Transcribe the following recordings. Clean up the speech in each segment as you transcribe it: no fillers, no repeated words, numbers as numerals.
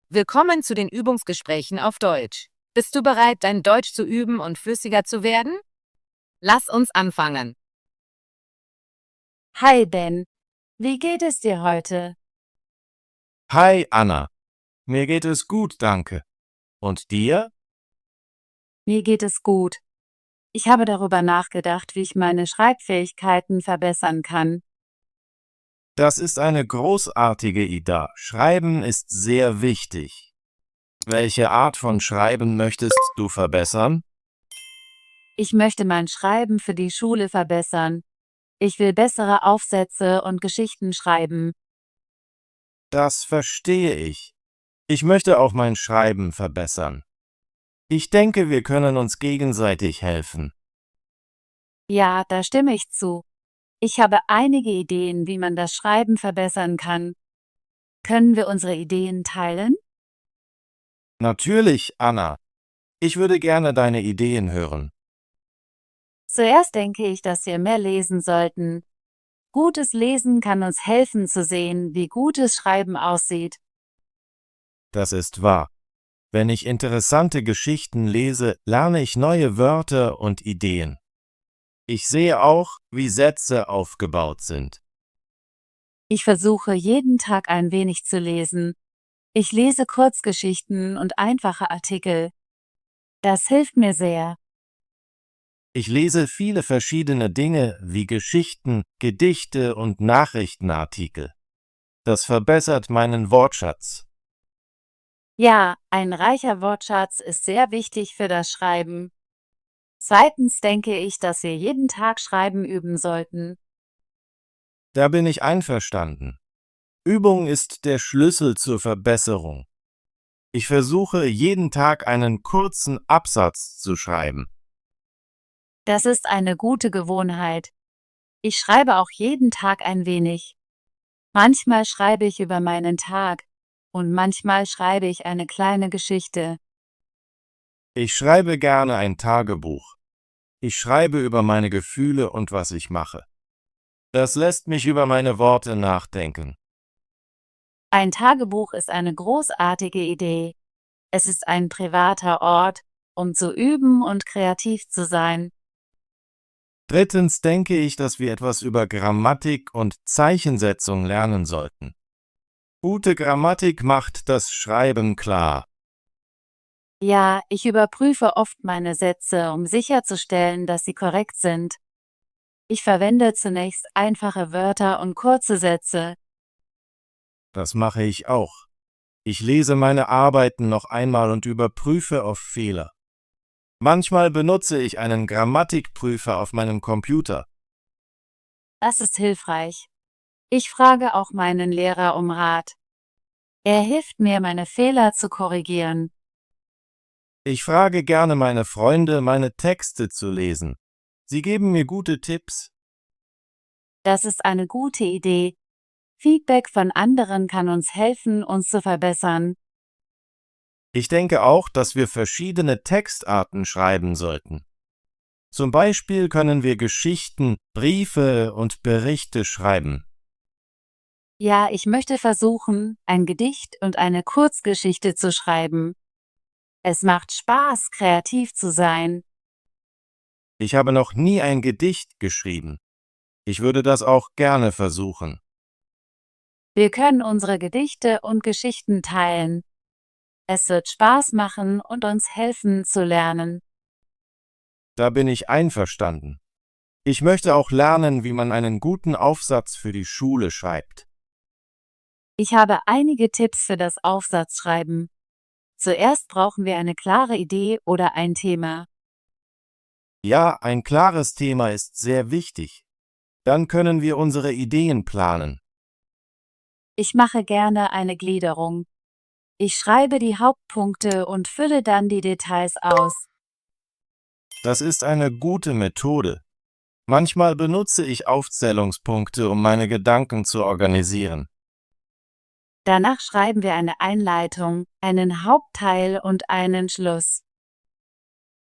Willkommen zu den Übungsgesprächen auf Deutsch. Bist du bereit, dein Deutsch zu üben und flüssiger zu werden? Lass uns anfangen. Hi Ben, wie geht es dir heute? Hi Anna, mir geht es gut, danke. Und dir? Mir geht es gut. Ich habe darüber nachgedacht, wie ich meine Schreibfähigkeiten verbessern kann. Das ist eine großartige Idee. Schreiben ist sehr wichtig. Welche Art von Schreiben möchtest du verbessern? Ich möchte mein Schreiben für die Schule verbessern. Ich will bessere Aufsätze und Geschichten schreiben. Das verstehe ich. Ich möchte auch mein Schreiben verbessern. Ich denke, wir können uns gegenseitig helfen. Ja, da stimme ich zu. Ich habe einige Ideen, wie man das Schreiben verbessern kann. Können wir unsere Ideen teilen? Natürlich, Anna. Ich würde gerne deine Ideen hören. Zuerst denke ich, dass wir mehr lesen sollten. Gutes Lesen kann uns helfen zu sehen, wie gutes Schreiben aussieht. Das ist wahr. Wenn ich interessante Geschichten lese, lerne ich neue Wörter und Ideen. Ich sehe auch, wie Sätze aufgebaut sind. Ich versuche jeden Tag ein wenig zu lesen. Ich lese Kurzgeschichten und einfache Artikel. Das hilft mir sehr. Ich lese viele verschiedene Dinge wie Geschichten, Gedichte und Nachrichtenartikel. Das verbessert meinen Wortschatz. Ja, ein reicher Wortschatz ist sehr wichtig für das Schreiben. Zweitens denke ich, dass wir jeden Tag Schreiben üben sollten. Da bin ich einverstanden. Übung ist der Schlüssel zur Verbesserung. Ich versuche jeden Tag einen kurzen Absatz zu schreiben. Das ist eine gute Gewohnheit. Ich schreibe auch jeden Tag ein wenig. Manchmal schreibe ich über meinen Tag und manchmal schreibe ich eine kleine Geschichte. Ich schreibe gerne ein Tagebuch. Ich schreibe über meine Gefühle und was ich mache. Das lässt mich über meine Worte nachdenken. Ein Tagebuch ist eine großartige Idee. Es ist ein privater Ort, um zu üben und kreativ zu sein. Drittens denke ich, dass wir etwas über Grammatik und Zeichensetzung lernen sollten. Gute Grammatik macht das Schreiben klar. Ja, ich überprüfe oft meine Sätze, um sicherzustellen, dass sie korrekt sind. Ich verwende zunächst einfache Wörter und kurze Sätze. Das mache ich auch. Ich lese meine Arbeiten noch einmal und überprüfe auf Fehler. Manchmal benutze ich einen Grammatikprüfer auf meinem Computer. Das ist hilfreich. Ich frage auch meinen Lehrer um Rat. Er hilft mir, meine Fehler zu korrigieren. Ich frage gerne meine Freunde, meine Texte zu lesen. Sie geben mir gute Tipps. Das ist eine gute Idee. Feedback von anderen kann uns helfen, uns zu verbessern. Ich denke auch, dass wir verschiedene Textarten schreiben sollten. Zum Beispiel können wir Geschichten, Briefe und Berichte schreiben. Ja, ich möchte versuchen, ein Gedicht und eine Kurzgeschichte zu schreiben. Es macht Spaß, kreativ zu sein. Ich habe noch nie ein Gedicht geschrieben. Ich würde das auch gerne versuchen. Wir können unsere Gedichte und Geschichten teilen. Es wird Spaß machen und uns helfen zu lernen. Da bin ich einverstanden. Ich möchte auch lernen, wie man einen guten Aufsatz für die Schule schreibt. Ich habe einige Tipps für das Aufsatzschreiben. Zuerst brauchen wir eine klare Idee oder ein Thema. Ja, ein klares Thema ist sehr wichtig. Dann können wir unsere Ideen planen. Ich mache gerne eine Gliederung. Ich schreibe die Hauptpunkte und fülle dann die Details aus. Das ist eine gute Methode. Manchmal benutze ich Aufzählungspunkte, um meine Gedanken zu organisieren. Danach schreiben wir eine Einleitung, einen Hauptteil und einen Schluss.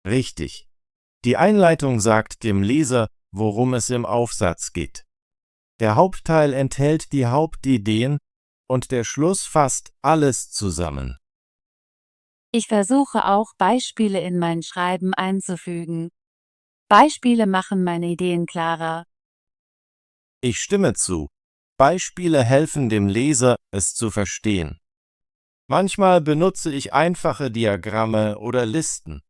Richtig. Die Einleitung sagt dem Leser, worum es im Aufsatz geht. Der Hauptteil enthält die Hauptideen und der Schluss fasst alles zusammen. Ich versuche auch, Beispiele in mein Schreiben einzufügen. Beispiele machen meine Ideen klarer. Ich stimme zu. Beispiele helfen dem Leser, es zu verstehen. Manchmal benutze ich einfache Diagramme oder Listen.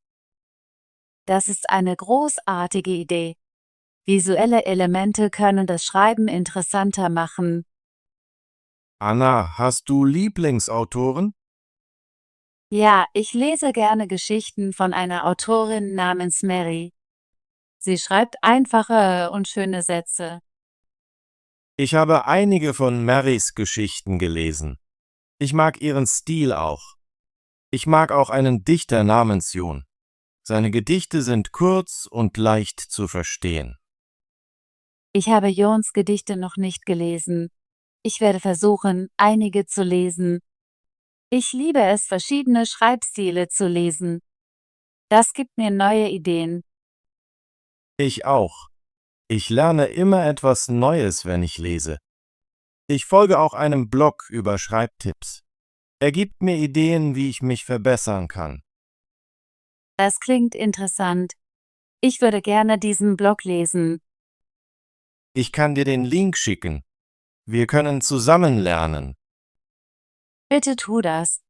Das ist eine großartige Idee. Visuelle Elemente können das Schreiben interessanter machen. Anna, hast du Lieblingsautoren? Ja, ich lese gerne Geschichten von einer Autorin namens Mary. Sie schreibt einfache und schöne Sätze. Ich habe einige von Marys Geschichten gelesen. Ich mag ihren Stil auch. Ich mag auch einen Dichter namens Jon. Seine Gedichte sind kurz und leicht zu verstehen. Ich habe Jons Gedichte noch nicht gelesen. Ich werde versuchen, einige zu lesen. Ich liebe es, verschiedene Schreibstile zu lesen. Das gibt mir neue Ideen. Ich auch. Ich lerne immer etwas Neues, wenn ich lese. Ich folge auch einem Blog über Schreibtipps. Er gibt mir Ideen, wie ich mich verbessern kann. Das klingt interessant. Ich würde gerne diesen Blog lesen. Ich kann dir den Link schicken. Wir können zusammen lernen. Bitte tu das.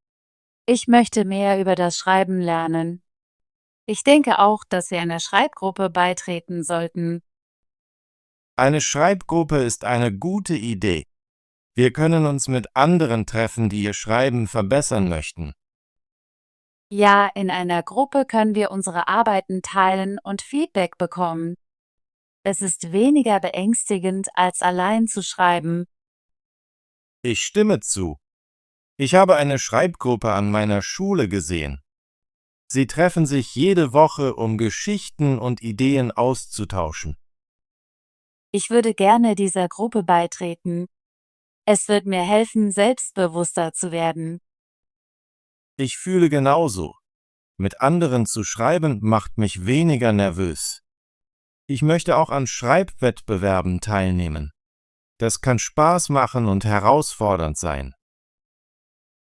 Ich möchte mehr über das Schreiben lernen. Ich denke auch, dass wir einer Schreibgruppe beitreten sollten. Eine Schreibgruppe ist eine gute Idee. Wir können uns mit anderen treffen, die ihr Schreiben verbessern möchten. Ja, in einer Gruppe können wir unsere Arbeiten teilen und Feedback bekommen. Es ist weniger beängstigend, als allein zu schreiben. Ich stimme zu. Ich habe eine Schreibgruppe an meiner Schule gesehen. Sie treffen sich jede Woche, um Geschichten und Ideen auszutauschen. Ich würde gerne dieser Gruppe beitreten. Es wird mir helfen, selbstbewusster zu werden. Ich fühle genauso. Mit anderen zu schreiben macht mich weniger nervös. Ich möchte auch an Schreibwettbewerben teilnehmen. Das kann Spaß machen und herausfordernd sein.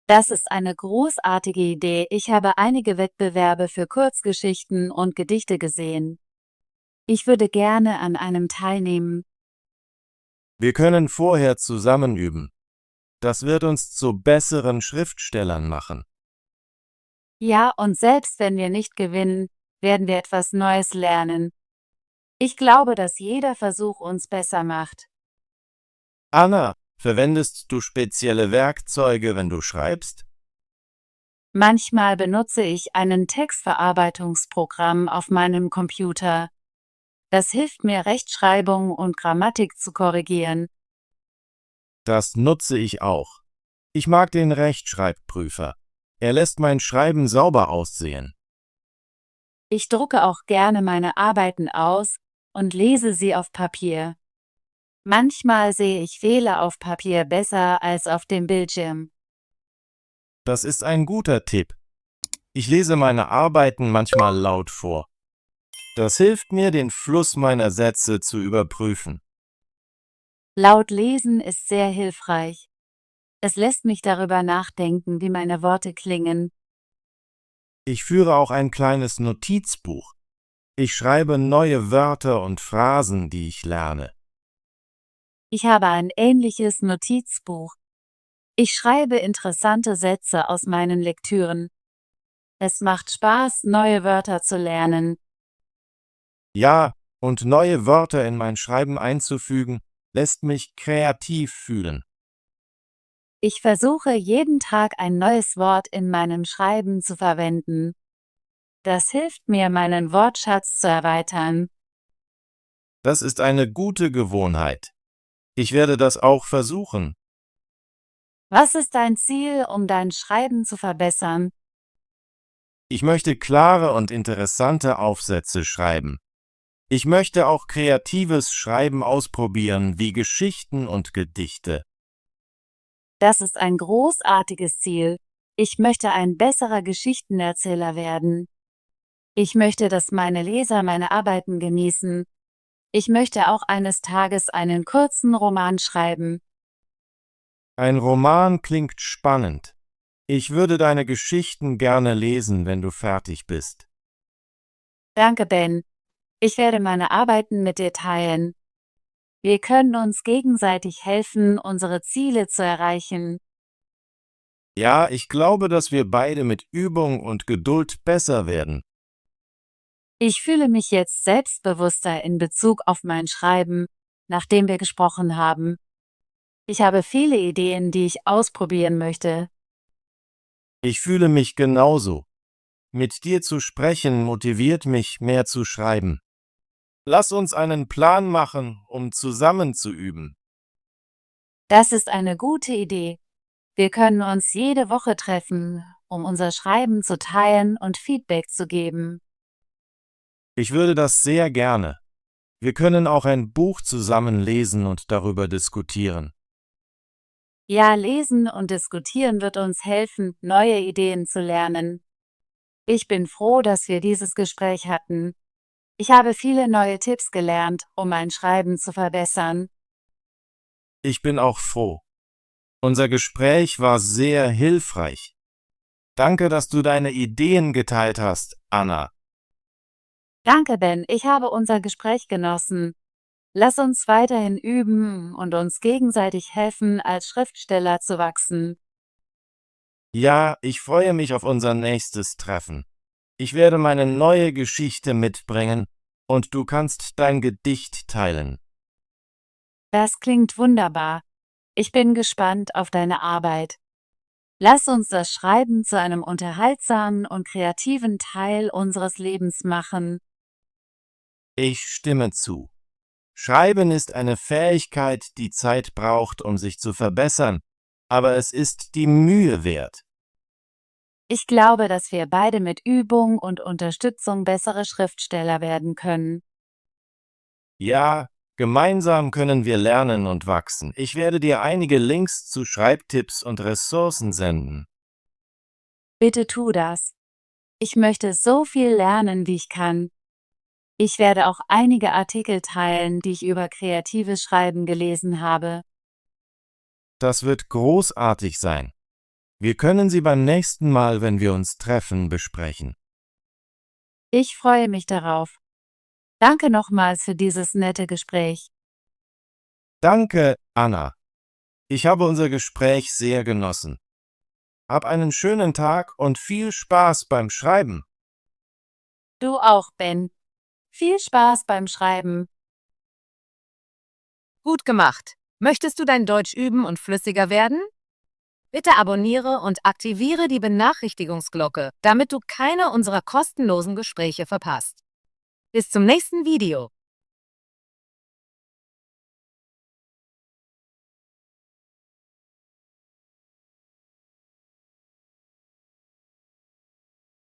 Das ist eine großartige Idee. Ich habe einige Wettbewerbe für Kurzgeschichten und Gedichte gesehen. Ich würde gerne an einem teilnehmen. Wir können vorher zusammen üben. Das wird uns zu besseren Schriftstellern machen. Ja, und selbst wenn wir nicht gewinnen, werden wir etwas Neues lernen. Ich glaube, dass jeder Versuch uns besser macht. Anna, verwendest du spezielle Werkzeuge, wenn du schreibst? Manchmal benutze ich ein Textverarbeitungsprogramm auf meinem Computer. Das hilft mir, Rechtschreibung und Grammatik zu korrigieren. Das nutze ich auch. Ich mag den Rechtschreibprüfer. Er lässt mein Schreiben sauber aussehen. Ich drucke auch gerne meine Arbeiten aus und lese sie auf Papier. Manchmal sehe ich Fehler auf Papier besser als auf dem Bildschirm. Das ist ein guter Tipp. Ich lese meine Arbeiten manchmal laut vor. Das hilft mir, den Fluss meiner Sätze zu überprüfen. Laut lesen ist sehr hilfreich. Es lässt mich darüber nachdenken, wie meine Worte klingen. Ich führe auch ein kleines Notizbuch. Ich schreibe neue Wörter und Phrasen, die ich lerne. Ich habe ein ähnliches Notizbuch. Ich schreibe interessante Sätze aus meinen Lektüren. Es macht Spaß, neue Wörter zu lernen. Ja, und neue Wörter in mein Schreiben einzufügen, lässt mich kreativ fühlen. Ich versuche jeden Tag ein neues Wort in meinem Schreiben zu verwenden. Das hilft mir, meinen Wortschatz zu erweitern. Das ist eine gute Gewohnheit. Ich werde das auch versuchen. Was ist dein Ziel, um dein Schreiben zu verbessern? Ich möchte klare und interessante Aufsätze schreiben. Ich möchte auch kreatives Schreiben ausprobieren, wie Geschichten und Gedichte. Das ist ein großartiges Ziel. Ich möchte ein besserer Geschichtenerzähler werden. Ich möchte, dass meine Leser meine Arbeiten genießen. Ich möchte auch eines Tages einen kurzen Roman schreiben. Ein Roman klingt spannend. Ich würde deine Geschichten gerne lesen, wenn du fertig bist. Danke, Ben. Ich werde meine Arbeiten mit dir teilen. Wir können uns gegenseitig helfen, unsere Ziele zu erreichen. Ja, ich glaube, dass wir beide mit Übung und Geduld besser werden. Ich fühle mich jetzt selbstbewusster in Bezug auf mein Schreiben, nachdem wir gesprochen haben. Ich habe viele Ideen, die ich ausprobieren möchte. Ich fühle mich genauso. Mit dir zu sprechen motiviert mich, mehr zu schreiben. Lass uns einen Plan machen, um zusammen zu üben. Das ist eine gute Idee. Wir können uns jede Woche treffen, um unser Schreiben zu teilen und Feedback zu geben. Ich würde das sehr gerne. Wir können auch ein Buch zusammen lesen und darüber diskutieren. Ja, lesen und diskutieren wird uns helfen, neue Ideen zu lernen. Ich bin froh, dass wir dieses Gespräch hatten. Ich habe viele neue Tipps gelernt, um mein Schreiben zu verbessern. Ich bin auch froh. Unser Gespräch war sehr hilfreich. Danke, dass du deine Ideen geteilt hast, Anna. Danke, Ben. Ich habe unser Gespräch genossen. Lass uns weiterhin üben und uns gegenseitig helfen, als Schriftsteller zu wachsen. Ja, ich freue mich auf unser nächstes Treffen. Ich werde meine neue Geschichte mitbringen und du kannst dein Gedicht teilen. Das klingt wunderbar. Ich bin gespannt auf deine Arbeit. Lass uns das Schreiben zu einem unterhaltsamen und kreativen Teil unseres Lebens machen. Ich stimme zu. Schreiben ist eine Fähigkeit, die Zeit braucht, um sich zu verbessern, aber es ist die Mühe wert. Ich glaube, dass wir beide mit Übung und Unterstützung bessere Schriftsteller werden können. Ja, gemeinsam können wir lernen und wachsen. Ich werde dir einige Links zu Schreibtipps und Ressourcen senden. Bitte tu das. Ich möchte so viel lernen, wie ich kann. Ich werde auch einige Artikel teilen, die ich über kreatives Schreiben gelesen habe. Das wird großartig sein. Wir können sie beim nächsten Mal, wenn wir uns treffen, besprechen. Ich freue mich darauf. Danke nochmals für dieses nette Gespräch. Danke, Anna. Ich habe unser Gespräch sehr genossen. Hab einen schönen Tag und viel Spaß beim Schreiben. Du auch, Ben. Viel Spaß beim Schreiben. Gut gemacht. Möchtest du dein Deutsch üben und flüssiger werden? Bitte abonniere und aktiviere die Benachrichtigungsglocke, damit du keine unserer kostenlosen Gespräche verpasst. Bis zum nächsten Video.